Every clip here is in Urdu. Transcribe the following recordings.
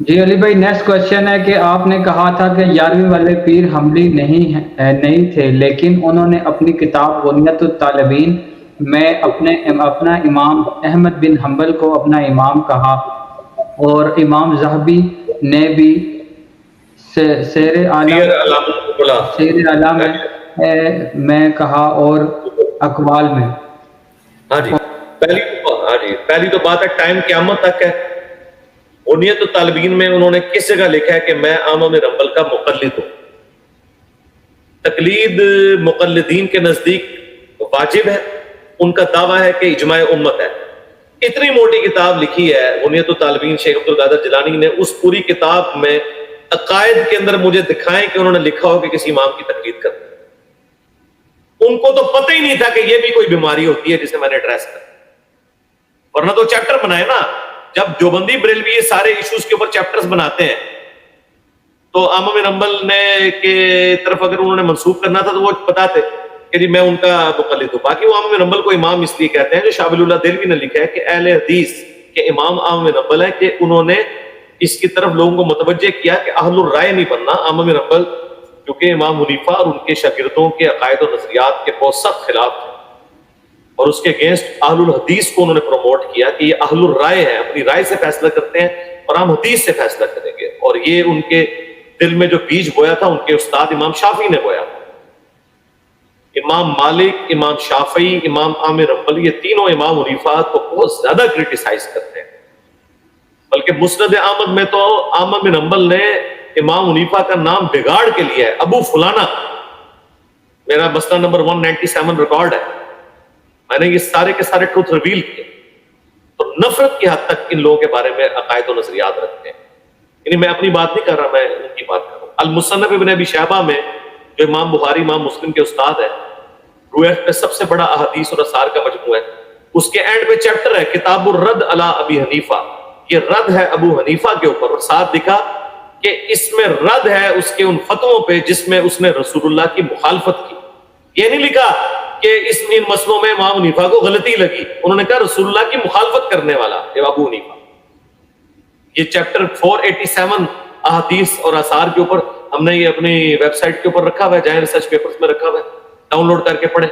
جی علی بھائی، نیکسٹ کوشچن ہے کہ آپ نے کہا تھا کہ 11ویں والے پیر حنبلی نہیں تھے، لیکن انہوں نے اپنی کتاب غنیت الطالبین میں اپنا امام احمد بن حنبل کو اپنا امام کہا، اور امام ذہبی نے بھی سیر عالم سیر علام النبلا. سیر اعلام میں کہا، اور اقوال میں. ہاں جی، پہلی تو بات ہے ٹائم قیامت تک ہے. غنیت الطالبین میں انہوں نے کس جگہ لکھا ہے کہ میں احمد بن حنبل کا مقلد ہوں. تقلید مقلدین کے نزدیک واجب ہے. ان کا دعویٰ ہے کہ اجماع امت ہے. اتنی موٹی کتاب لکھی ہے غنیت الطالبین شیخ عبد القادر جیلانی نے. اس پوری کتاب میں عقائد کے اندر مجھے دکھائیں کہ انہوں نے لکھا ہو کہ کسی امام کی تقلید کرنا. ان کو تو پتہ ہی نہیں تھا کہ یہ بھی کوئی بیماری ہوتی ہے جسے میں نے ایڈریس کر، ورنہ تو چیپٹر بنائے نا. جب دیوبندی بریلوی یہ سارے ایشوز کے اوپر چیپٹرز بناتے ہیں تو احمد بن حنبل نے کے طرف اگر انہوں نے منسوخ کرنا تھا تو وہ بتاتے کہ جی میں ان کا مقلد ہوں. باقی وہ احمد بن حنبل کو امام اس لیے کہتے ہیں، جو شاہ ولی اللہ دہلوی نے لکھا ہے کہ اہل حدیث کے امام احمد بن حنبل ہے، کہ انہوں نے اس کی طرف لوگوں کو متوجہ کیا کہ اہل الرائے نہیں بننا. احمد بن حنبل کیونکہ امام حنیفہ اور ان کے شاگردوں کے عقائد و نظریات کے بہت سخت خلاف تھے، اور اس کے اگینسٹ اہل الحدیث کو انہوں نے پروموٹ کیا کہ یہ اہل الرائے ہیں، اپنی رائے سے فیصلہ کرتے ہیں اور ہم حدیث سے فیصلہ کریں گے. اور یہ ان کے دل میں جو بیج بویا تھا ان کے استاد امام شافعی نے بویا. امام مالک، امام شافعی، امام احمد بن حنبل، یہ تینوں امام حنیفہ کو بہت زیادہ کرٹیسائز کرتے ہیں. بلکہ مسند احمد میں تو احمد بن حنبل نے امام حنیفہ کا نام بگاڑ کے لیا ہے، ابو فلانا. میرا مسئلہ نمبر 197 ریکارڈ ہے، میں نے یہ سارے کے سارے ٹروتھ ریویل کیے. تو نفرت کی حد تک ان لوگوں کے بارے میں عقائد و نظریات رکھتے ہیں. یعنی میں اپنی بات نہیں کر رہا، میں ان کی بات کر رہا ہوں. المصنف ابن ابی شیبہ میں جو امام بخاری امام مسلم کے استاد ہے، روایت میں سب سے بڑا احادیث اور اثار کا مجموعہ ہے. اس کے اینڈ پہ چیپٹر ہے کتاب الرد علی ابی حنیفہ. یہ رد ہے ابو حنیفہ کے اوپر، اور ساتھ لکھا کہ اس میں رد ہے اس کے ان فتووں پہ جس میں اس نے رسول اللہ کی مخالفت کی. یہ نہیں لکھا کہ ان مسئلوں میں امام حنیفہ کو غلطی لگی، انہوں نے کہا رسول اللہ کی مخالفت کرنے والا ابو حنیفہ. یہ چیپٹر 487 احادیث اور آثار کے اوپر ہم نے یہ اپنی ویب سائٹ کے اوپر رکھا ہوا ہے، جائیں ریسرچ پیپرز میں رکھا ہوا ہے، ڈاؤن لوڈ کر کے پڑھیں.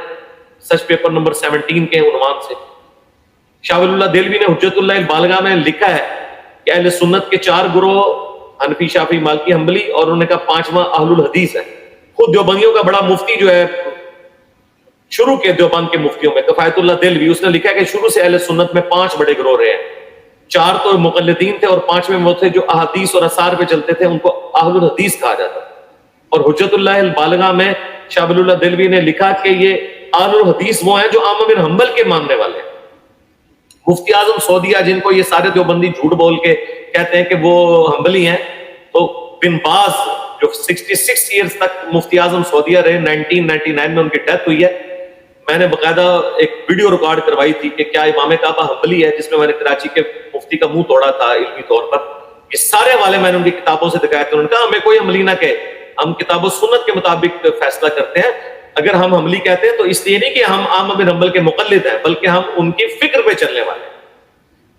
سرچ پیپر نمبر 17 کے عنوان سے. شاہ ولی اللہ دہلوی نے حجت اللہ البالغہ میں لکھا ہے کہ اہل سنت کے 4 گروہ حنفی، شافعی، مالکی، حنبلی، اور انہوں نے کہا 5واں اہل الحدیث ہے. خود دیوبندیوں کا بڑا مفتی جو ہے شروع کے دیوبند کے مفتیوں میں کفایت اللہ دہلوی، اس نے لکھا ہے کہ شروع سے اہل سنت میں 5 بڑے گروہ رہے ہیں. 4 تو مقلدین تھے اور 5ویں وہ تھے جو احادیث اور اثار پہ چلتے تھے، ان کو اہل الحدیث کہا جاتا. اور حجت اللہ البالغہ میں شاہ ولی اللہ دہلوی نے لکھا کہ یہ اہل الحدیث وہ ہیں جو احمد بن حنبل کے ماننے والے ہیں. مفتی اعظم سعودیہ جن کو یہ سارے دیوبندی جھوٹ بول کے کہتے ہیں کہ وہ حنبلی ہیں، تو بن باز جو 66 ایئرز تک مفتی اعظم سعودیہ رہے، 1999 میں ان کی ڈیتھ ہوئی ہے. میں نے باقاعدہ ایک ویڈیو ریکارڈ کروائی تھی کہ کیا امام کعبہ حنبلی ہے، جس میں میں نے کراچی کے مفتی کا منہ توڑا تھا علمی طور پر. یہ سارے حوالے میں نے ان کی کتابوں سے دکھائے تھے. انہوں نے کہا ہمیں کوئی حنبلی نہ کہے، ہم کتاب و سنت کے مطابق فیصلہ کرتے ہیں. اگر ہم حنبلی کہتے ہیں تو اس لیے نہیں کہ ہم احمد بن حنبل کے مقلد ہیں، بلکہ ہم ان کی فکر پہ چلنے والے ہیں.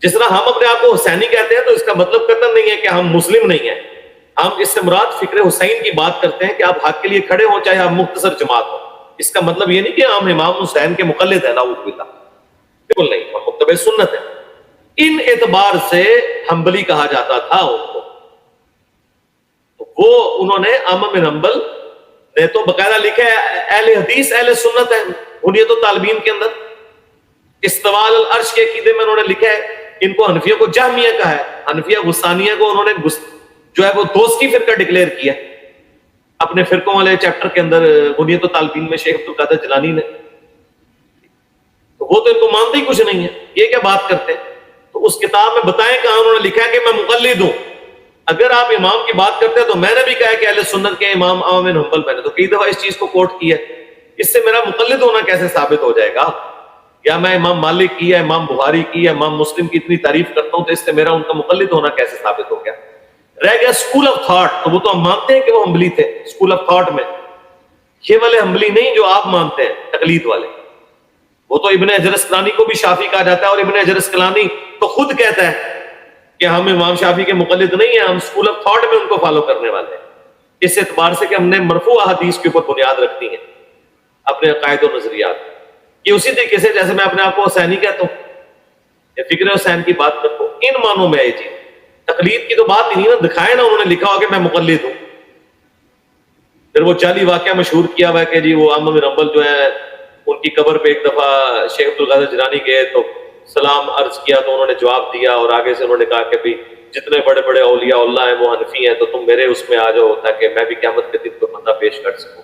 جس طرح ہم اپنے آپ کو حسینی کہتے ہیں تو اس کا مطلب قطعاً نہیں ہے کہ ہم مسلم نہیں ہیں. ہم اس سے مراد فکر حسین کی بات کرتے ہیں کہ آپ حق کے لیے کھڑے ہوں چاہے آپ مختصر جماعت ہو. اس کا مطلب یہ نہیں کہ ہم امام حسین کے مقلد ہیں، نعوذ باللہ، بالکل نہیں، ہم متبع سنت ہیں. ان اعتبار سے حنبلی کہا جاتا تھا ان کو. تو وہ انہوں نے احمد بن حنبل نے تو باقاعدہ لکھا ہے اہل حدیث اہل سنت ہے غنیت الطالبین کے اندر. استواء علی العرش کے عقیدے میں انہوں نے لکھا ہے ان کو حنفیہ کو جہمیہ کہا ہے، حنفیہ غسانیہ کو انہوں نے جو ہے وہ دوستی فرقہ ڈکلیئر کیا اپنے فرقوں والے چیپٹر کے اندر غنیت الطالبین میں شیخ عبد القادر جیلانی نے. تو وہ تو ان کو مانتے ہی کچھ نہیں ہے، یہ کیا بات کرتے ہیں. تو اس کتاب میں بتائیں کہاں انہوں نے لکھا ہے کہ میں مقلد ہوں. اگر آپ امام کی بات کرتے ہیں تو میں نے بھی کہا کہ اہل سنت کے امام احمد بن حنبل، میں نے تو کئی دفعہ اس چیز کو کوٹ کیا ہے. اس سے میرا مقلد ہونا کیسے ثابت ہو جائے گا؟ یا میں امام مالک کی یا امام بخاری کی یا امام مسلم کی اتنی تعریف کرتا ہوں تو اس سے میرا ان کا مقلد ہونا کیسے ثابت ہو گیا؟ رہ گیا اسکول آف تھاٹ. تو وہ تو ہم مانتے ہیں کہ وہ حنبلی تھے اسکول آف تھاٹ میں، یہ والے حنبلی نہیں جو آپ مانتے ہیں تقلید والے. وہ تو ابن حجر اسقلانی کو بھی شافعی کہا جاتا ہے، اور ابن حجر اسقلانی تو خود کہتا ہے کہ ہم امام شافعی کے مقلد نہیں ہیں, ہم اسکول آف تھاٹ میں ان کو فالو کرنے والے ہیں, اس اعتبار سے کہ ہم نے مرفوع احادیث کے اوپر بنیاد رکھتی ہیں اپنے عقائد و نظریات. یہ اسی طریقے سے جیسے میں اپنے آپ کو حسینی کہتا ہوں یا فکر حسین کی بات کرتا ہوں, ان معنوں میں یہ چیز تقلید کی تو بات ہی نہیں نا, دکھائے نا انہوں نے لکھا ہو کہ میں مقلد ہوں. پھر وہ جعلی واقعہ مشہور کیا ہوا ہے کہ جی وہ احمد بن حنبل جو ہے ان کی قبر پہ ایک دفعہ شیخ عبد القادر جیلانی گئے تو سلام عرض کیا تو انہوں نے جواب دیا, اور آگے سے انہوں نے کہا کہ بھی جتنے بڑے بڑے اولیاء اللہ ہیں وہ حنفی ہیں, تو تم میرے اس میں آ جاؤ تاکہ میں بھی قیامت کے دن کو بندہ پیش کر سکوں.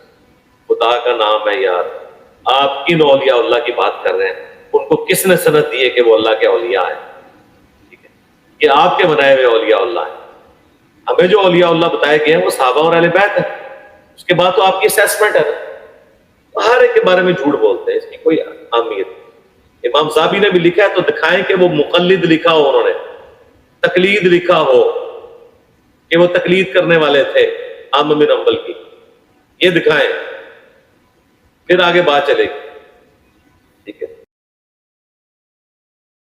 خدا کا نام ہے یار, آپ کن اولیاء اللہ کی بات کر رہے ہیں؟ ان کو کس نے سند دی ہے کہ وہ اللہ کے اولیاء ہیں؟ ٹھیک ہے, یہ آپ کے بنائے ہوئے اولیاء اللہ ہیں. ہمیں جو اولیاء اللہ بتائے گئے ہیں وہ صحابہ اور اہل بیت ہیں. اس کے بعد تو آپ کی اسیسمنٹ ہے نا, ہر ایک کے بارے میں جھوٹ بولتے ہیں, اس کی کوئی اہمیت نہیں. امام صاحبی نے بھی لکھا ہے تو دکھائیں کہ وہ مقلد لکھا ہو, انہوں نے تقلید لکھا ہو کہ وہ تقلید کرنے والے تھے احمد بن حنبل کی, یہ دکھائیں, پھر آگے بات چلے گی.